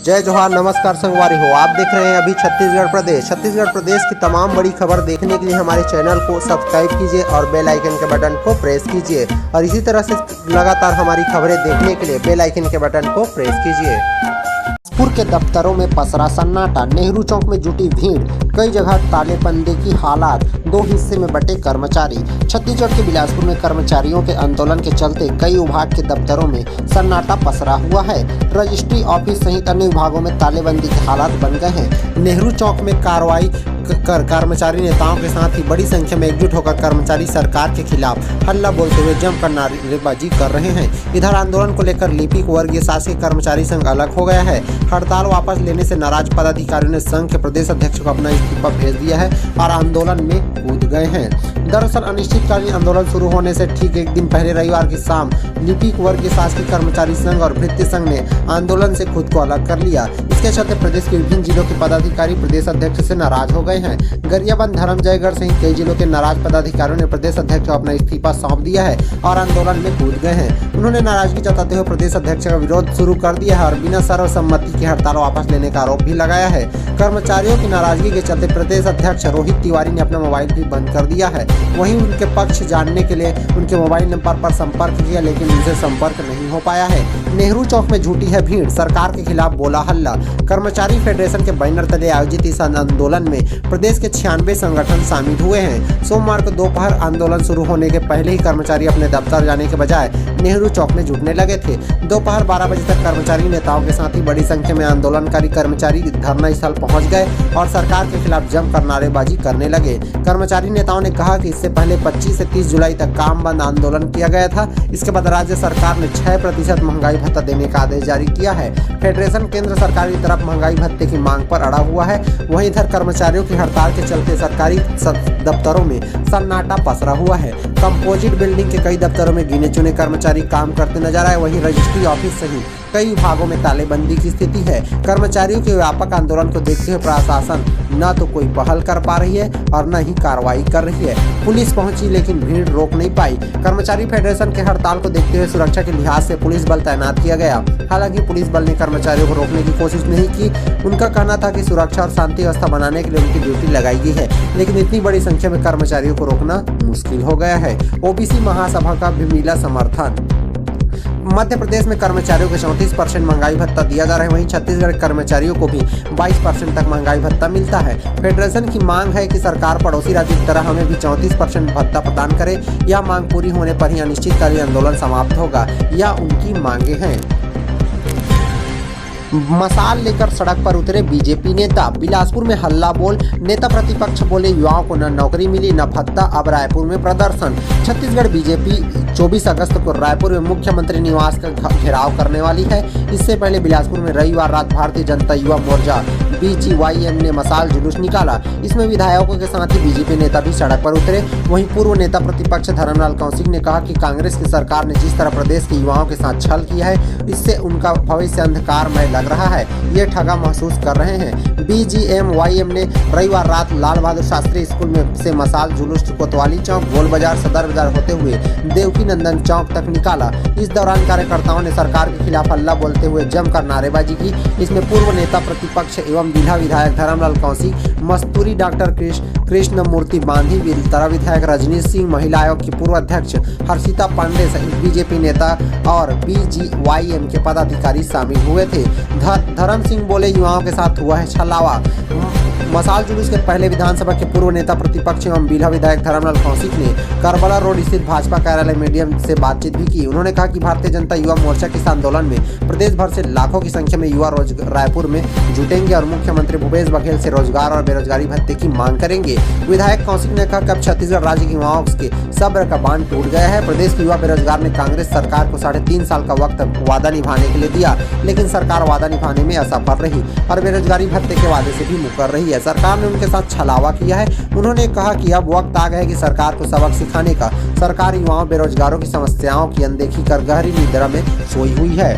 जय जोहार, नमस्कार संगवारी हो। आप देख रहे हैं अभी छत्तीसगढ़ प्रदेश की तमाम बड़ी खबर देखने के लिए हमारे चैनल को सब्सक्राइब कीजिए और बेल आइकन के बटन को प्रेस कीजिए और इसी तरह से लगातार हमारी खबरें देखने के लिए बेल आइकन के बटन को प्रेस कीजिए। बिलासपुर के दफ्तरों में पसरा सन्नाटा, नेहरू चौक में जुटी भीड़, कई जगह तालेबंदी की हालात, दो हिस्से में बटे कर्मचारी। छत्तीसगढ़ के बिलासपुर में कर्मचारियों के आंदोलन के चलते कई विभाग के दफ्तरों में सन्नाटा पसरा हुआ है। रजिस्ट्री ऑफिस सहित अन्य विभागों में तालेबंदी के हालात बन गए हैं। नेहरू चौक में कार्रवाई कर कर्मचारी नेताओं के साथ ही बड़ी संख्या में एकजुट होकर कर्मचारी सरकार के खिलाफ हल्ला बोलते हुए जमकर नारेबाजी कर रहे हैं। इधर आंदोलन को लेकर लिपिक वर्गीय शासकीय कर्मचारी संघ अलग हो गया है। हड़ताल वापस लेने से नाराज पदाधिकारियों ने संघ के प्रदेश अध्यक्ष को अपना इस्तीफा भेज दिया है और आंदोलन में कूद गए हैं। दरअसल अनिश्चितकालीन आंदोलन शुरू होने से ठीक एक दिन पहले रविवार की शाम लिपिक वर्गीय शासकीय कर्मचारी संघ और भृत्य संघ ने आंदोलन से खुद को अलग कर लिया। इसके चलते प्रदेश के विभिन्न जिलों के पदाधिकारी प्रदेश अध्यक्ष से नाराज हो गए हैं। गरियाबंद, धर्मजयगढ़ सहित कई जिलों के नाराज पदाधिकारियों ने प्रदेश अध्यक्ष को अपना इस्तीफा सौंप दिया है और आंदोलन में कूद गए हैं। उन्होंने नाराजगी जताते हुए प्रदेश अध्यक्ष का विरोध शुरू कर दिया है और बिना सर्वसम्मति की हड़ताल वापस लेने का आरोप भी लगाया है। कर्मचारियों की नाराजगी के चलते प्रदेश अध्यक्ष रोहित तिवारी ने अपना मोबाइल भी बंद कर दिया है। वहीं उनके पक्ष जानने के लिए उनके मोबाइल नंबर पर संपर्क किया, लेकिन उनसे संपर्क नहीं हो पाया है। नेहरू चौक में जुटी है भीड़, सरकार के खिलाफ बोला हल्ला। कर्मचारी फेडरेशन के बैनर तले आयोजित इस आंदोलन में प्रदेश के 96 संगठन शामिल हुए हैं। सोमवार को दोपहर आंदोलन शुरू होने के पहले ही कर्मचारी अपने दफ्तर जाने के बजाय नेहरू चौक में जुटने लगे थे। दोपहर 12 बजे तक कर्मचारी नेताओं के साथ ही बड़ी संख्या में आंदोलनकारी कर्मचारी धरना स्थल पहुंच गए और सरकार के खिलाफ जमकर नारेबाजी करने लगे। कर्मचारी नेताओं ने कहा कि इससे पहले 25 से 30 जुलाई तक काम बंद आंदोलन किया गया था। इसके बाद राज्य सरकार ने 6% महंगाई भत्ता देने का आदेश जारी किया है। फेडरेशन केंद्र सरकार की तरफ महंगाई भत्ते की मांग पर अड़ा हुआ है। वहीं इधर कर्मचारियों की हड़ताल के चलते सरकारी दफ्तरों में सन्नाटा पसरा हुआ है। कंपोजिट बिल्डिंग के कई दफ्तरों में गिने चुने कर्मचारी काम करते नजर आए। वहीं रजिस्ट्री ऑफिस सहित कई विभागों में तालेबंदी की स्थिति है। कर्मचारियों के व्यापक आंदोलन को देखते हुए प्रशासन न तो कोई पहल कर पा रही है और न ही कार्रवाई कर रही है। पुलिस पहुंची लेकिन भीड़ रोक नहीं पाई। कर्मचारी फेडरेशन के हड़ताल को देखते हुए सुरक्षा के लिहाज से पुलिस बल तैनात किया गया। हालांकि पुलिस बल ने कर्मचारियों को रोकने की कोशिश नहीं की। उनका कहना था कि सुरक्षा और शांति व्यवस्था बनाने के लिए उनकी ड्यूटी लगाई गई है, लेकिन इतनी बड़ी संख्या में कर्मचारियों को रोकना मुश्किल हो गया है। ओबीसी महासभा का भी मिला समर्थन। मध्य प्रदेश में कर्मचारियों को 34% महंगाई भत्ता दिया जा रहा है। वहीं छत्तीसगढ़ के कर्मचारियों को भी 22% तक महंगाई भत्ता मिलता है। फेडरेशन की मांग है कि सरकार पड़ोसी राज्य की तरह हमें भी 34% भत्ता प्रदान करे। यह मांग पूरी होने पर ही अनिश्चितकालीन आंदोलन समाप्त होगा, यह उनकी मांगे हैं। मशाल लेकर सड़क पर उतरे बीजेपी नेता, बिलासपुर में हल्ला बोल, नेता प्रतिपक्ष बोले युवाओं को न नौकरी मिली न भत्ता, अब रायपुर में प्रदर्शन। छत्तीसगढ़ बीजेपी 24 अगस्त को रायपुर में मुख्यमंत्री निवास का घेराव करने वाली है। इससे पहले बिलासपुर में रविवार रात भारतीय जनता युवा मोर्चा BGYM ने मशाल जुलूस निकाला। इसमें विधायकों के साथ ही बीजेपी नेता भी सड़क पर उतरे। वहीं पूर्व नेता प्रतिपक्ष धर्मलाल कौशिक ने कहा कि कांग्रेस की सरकार ने जिस तरह प्रदेश के युवाओं के साथ छल किया है, इससे उनका भविष्य अंधकारमय लग रहा है। ये ठगा महसूस कर रहे हैं। BGYM ने रविवार रात लाल बहादुर शास्त्री स्कूल में से मशाल जुलूस कोतवाली चौक, गोल बाजार, सदर बाजार होते हुए देवकी नंदन चौक तक निकाला। इस दौरान कार्यकर्ताओं ने सरकार के खिलाफ हल्ला बोलते हुए जमकर नारेबाजी की। इसमें पूर्व नेता प्रतिपक्ष एवं जिला विधायक धर्मलाल कौशिक, मस्तूरी डॉक्टर कृष्ण मूर्ति बांधी, बिलतरा विधायक रजनीश सिंह, महिला आयोग की पूर्व अध्यक्ष हर्षिता पांडे सहित बीजेपी नेता और BGYM के पदाधिकारी शामिल हुए थे। धर्म सिंह बोले युवाओं के साथ हुआ है छलावा। मशाल जुलूस के पहले विधानसभा के पूर्व नेता प्रतिपक्ष एवं बिल्हा विधायक धर्मलाल कौशिक ने करबला रोड स्थित भाजपा कार्यालय मीडियम से बातचीत भी की। उन्होंने कहा कि भारतीय जनता युवा मोर्चा के इस आंदोलन में प्रदेश भर से लाखों की संख्या में युवा रायपुर में जुटेंगे और मुख्यमंत्री भूपेश बघेल से रोजगार और बेरोजगारी भत्ते की मांग करेंगे। विधायक कौशिक ने कहा कि अब छत्तीसगढ़ राज्य के युवाओं के सब्र का बांध टूट गया है। प्रदेश के युवा बेरोजगार ने कांग्रेस सरकार को 3.5 साल का वक्त वादा निभाने के लिए दिया, लेकिन सरकार वादा निभाने में असफल रही और बेरोजगारी भत्ते के वादे से भी मुकर रही है। सरकार ने उनके साथ छलावा किया है। उन्होंने कहा कि अब वक्त आ गया है कि सरकार को सबक सिखाने का। सरकार युवाओं बेरोजगारों की समस्याओं की अनदेखी कर गहरी निद्रा में सोई हुई है।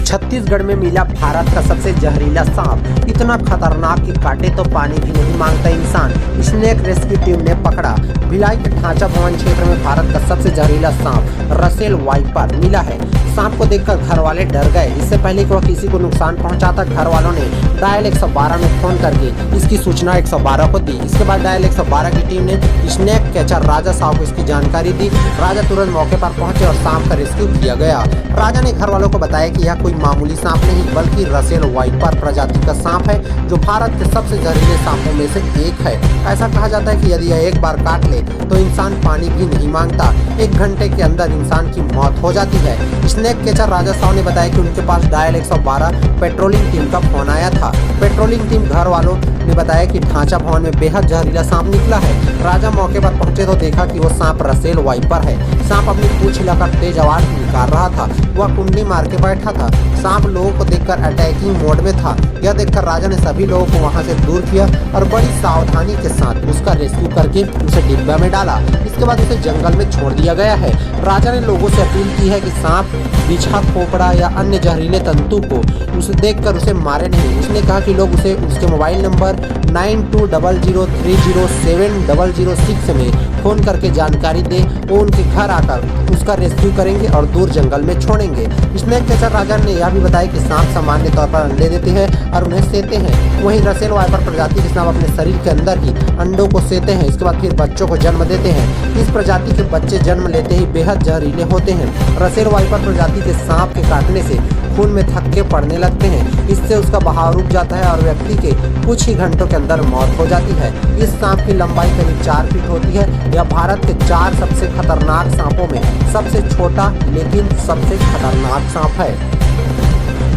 छत्तीसगढ़ में मिला भारत का सबसे जहरीला सांप, इतना खतरनाक कि काटे तो पानी भी नहीं मांगता इंसान। स्नेक रेस्क्यू टीम ने पकड़ा। भिलाई के ढांचा भवन क्षेत्र में भारत का सबसे जहरीला सांप रसेल वाइपर मिला है। सांप को देखकर घर वाले डर गए। इससे पहले कि वह किसी को नुकसान पहुंचाता, घर वालों ने डायल 112 में फोन करके इसकी सूचना 112 को दी। इसके बाद डायल 112 की टीम ने स्नेक कैचर राजा साहब को इसकी जानकारी दी। राजा तुरंत मौके पर पहुंचे और सांप का रेस्क्यू किया गया। राजा ने घर वालों को बताया कि यह कोई मामूली सांप नहीं बल्कि रसेल वाइपर प्रजाति का सांप है, जो भारत के सबसे जहरीले सांपों में से एक है। ऐसा कहा जाता है कि यदि यह एक बार काट ले तो इंसान पानी भी नहीं मांगता। 1 घंटे के अंदर इंसान की मौत हो जाती है। स्नेक कैचर राजा साहब ने बताया कि उनके पास डायल 112 पेट्रोलिंग टीम का फोन आया था। पेट्रोलिंग टीम घर वालों ने बताया कि ढांचा भवन में बेहद जहरीला सांप निकला है। राजा मौके पर पहुंचे तो देखा कि वो सांप रसेल वाइपर है। सांप अपनी पूंछ हिलाकर तेज आवाज निकाल रहा था। वह कुंडली मार के बैठा था। सांप लोगों को देखकर अटैकिंग मोड में था। यह देखकर राजा ने सभी लोगों को वहां से दूर किया और बड़ी सावधानी के साथ उसका रेस्क्यू करके उसे डिब्बा में डाला। इसके बाद उसे जंगल में छोड़ दिया गया है। राजा ने लोगों से अपील की है कि सांप, बिच्छा, खोपड़ा या अन्य जहरीले तंतु को उसे देखकर उसे मारे नहीं। उसने कहा कि लोग उसे उसके मोबाइल नंबर 9200307006 में फोन करके जानकारी दे। वो उनके घर आकर उसका रेस्क्यू करेंगे और दूर जंगल में छोड़ेंगे। स्नेक कैचर राजा ने यह भी बताया कि सांप सामान्य तौर पर अंडे देते हैं और उन्हें सेते हैं। वहीं रसेल वाइपर प्रजाति के सांप अपने शरीर के अंदर ही अंडों को सेते हैं। इसके बाद फिर बच्चों को जन्म देते हैं। इस प्रजाति के बच्चे जन्म लेते ही बेहद जहरीले होते हैं। रसेल वाइपर प्रजाति के सांप के काटने से खून में थक्के पड़ने लगते हैं। इससे उसका बहाव रुक जाता है और व्यक्ति के कुछ ही घंटों के अंदर मौत हो जाती है। इस सांप की लंबाई करीब 4 फीट होती है। यह भारत के 4 सबसे खतरनाक सांपों में सबसे छोटा लेकिन सबसे खतरनाक सांप है।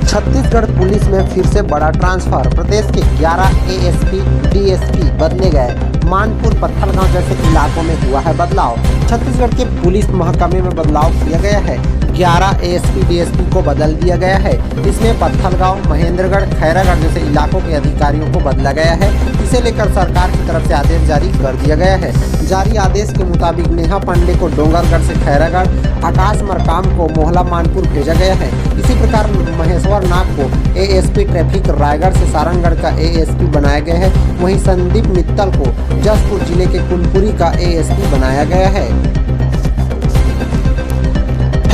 छत्तीसगढ़ पुलिस में फिर से बड़ा ट्रांसफर। प्रदेश के 11 एएसपी डीएसपी बदले गए। मानपुर, पत्थलगांव जैसे इलाकों में हुआ है बदलाव। छत्तीसगढ़ के पुलिस महकमे में बदलाव किया गया है। 11 एएसपी डीएसपी को बदल दिया गया है। इसमें पत्थलगांव, महेंद्रगढ़, खैरागढ़ जैसे इलाकों के अधिकारियों को बदला गया है। इसे लेकर सरकार की तरफ से आदेश जारी कर दिया गया है। जारी आदेश के मुताबिक नेहा पांडे को डोंगरगढ़ से खैरागढ़, आकाश मरकाम को मोहला मानपुर भेजा गया है। इसी प्रकार महेश्वर नाग को एएसपी ट्रैफिक रायगढ़ से सारंगढ़ का एएसपी बनाया गया है। वहीं संदीप मित्तल को जसपुर जिले के कुनपुरी का एएसपी बनाया गया है।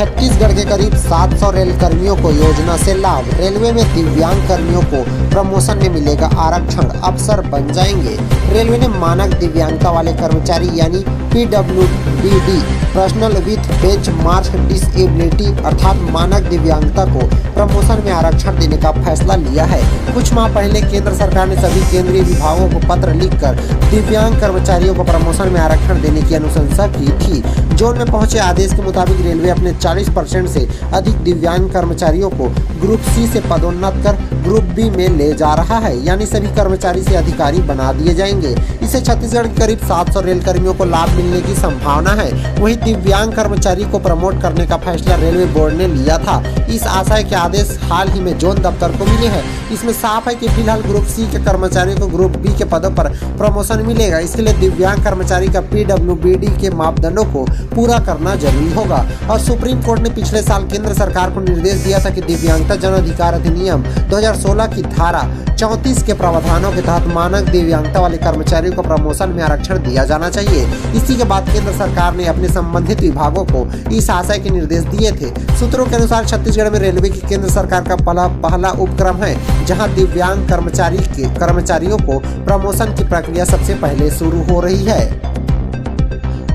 छत्तीसगढ़ के करीब 700 रेल कर्मियों को योजना से लाभ। रेलवे में दिव्यांग कर्मियों को प्रमोशन में मिलेगा आरक्षण, अफसर बन जाएंगे। रेलवे ने मानक दिव्यांगता वाले कर्मचारी यानी PWBD personal with benchmark disability अर्थात मानक दिव्यांगता को प्रमोशन में आरक्षण देने का फैसला लिया है। कुछ माह पहले केंद्र सरकार ने सभी केंद्रीय विभागों को पत्र लिखकर दिव्यांग कर्मचारियों को प्रमोशन में आरक्षण देने की अनुशंसा की थी। जोन में पहुंचे आदेश के मुताबिक रेलवे अपने 40% से अधिक दिव्यांग कर्मचारियों को ग्रुप सी से पदोन्नत कर ग्रुप बी में ले जा रहा है, यानी सभी कर्मचारी से अधिकारी बना दिए जाएंगे। इससे छत्तीसगढ़ के करीब 700 रेल कर्मियों को लाभ मिलने की संभावना है। वहीं दिव्यांग कर्मचारी को प्रमोट करने का फैसला रेलवे बोर्ड ने लिया था। इस आशय के आदेश हाल ही में जोन दफ्तर को मिले हैं। इसमें साफ है कि फिलहाल ग्रुप सी के कर्मचारियों को ग्रुप बी के पदों पर प्रमोशन मिलेगा। इसके लिए दिव्यांग कर्मचारी का PWBD के मापदंडों को पूरा करना जरूरी होगा। और सुप्रीम कोर्ट ने पिछले साल केंद्र सरकार को निर्देश दिया था कि दिव्यांगता जन अधिकार अधिनियम 2016 की धारा 34 के प्रावधानों के तहत मानक दिव्यांगता वाले कर्मचारियों को प्रमोशन में आरक्षण दिया जाना चाहिए। इसी के बाद केंद्र सरकार ने अपने संबंधित विभागों को इस आशय के निर्देश दिए थे। सूत्रों के अनुसार छत्तीसगढ़ में रेलवे की केंद्र सरकार का पहला उपक्रम है जहां दिव्यांग कर्मचारियों को प्रमोशन की प्रक्रिया सबसे पहले शुरू हो रही है।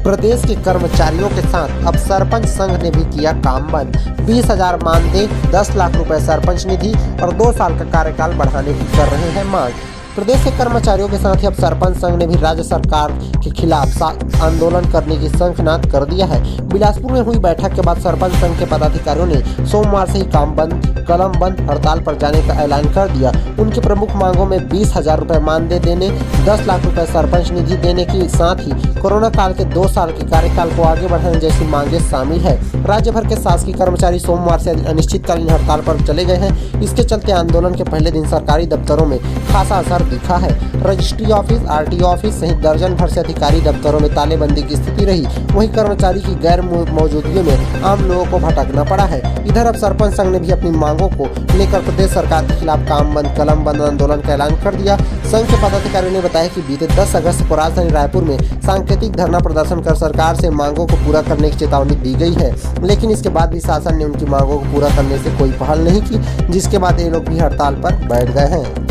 प्रदेश के कर्मचारियों के साथ अब सरपंच संघ ने भी किया काम बंद। 20,000 मानदेय, 10 लाख रुपए सरपंच निधि और 2 साल का कार्यकाल बढ़ाने की कर रहे हैं मांग। प्रदेश के कर्मचारियों के साथ ही अब सरपंच संघ ने भी राज्य सरकार के खिलाफ आंदोलन करने की शंखनाद कर दिया है। बिलासपुर में हुई बैठक के बाद सरपंच संघ के पदाधिकारियों ने सोमवार से ही काम बंद, कलम बंद हड़ताल पर जाने का ऐलान कर दिया। उनकी प्रमुख मांगों में 20,000 रुपए मानदेय देने, 10 लाख रुपए सरपंच निधि देने के साथ ही कोरोना काल के 2 साल के कार्यकाल को आगे बढ़ाने जैसी मांगे शामिल है। राज्य भर के शासकीय कर्मचारी सोमवार से अनिश्चितकालीन हड़ताल पर चले गए हैं। इसके चलते आंदोलन के पहले दिन सरकारी दफ्तरों में खासा असर दिखा है। रजिस्ट्री ऑफिस, आरटीओ ऑफिस सहित दर्जन भर से अधिकारी दफ्तरों में तालेबंदी की स्थिति रही। वहीं कर्मचारी की गैर मौजूदगी में आम लोगों को भटकना पड़ा है। इधर अब सरपंच संघ ने भी अपनी मांगों को लेकर प्रदेश सरकार के खिलाफ काम बंद, कलम बंद आंदोलन का ऐलान कर दिया। संघ के पदाधिकारियों ने बताया कि बीते 10 अगस्त को राजधानी रायपुर में सांकेतिक धरना प्रदर्शन कर सरकार से मांगों को पूरा करने की चेतावनी दी गई है, लेकिन इसके बाद भी शासन ने उनकी मांगों को पूरा करने से कोई पहल नहीं की, जिसके बाद ये लोग भी हड़ताल पर बैठ गए हैं।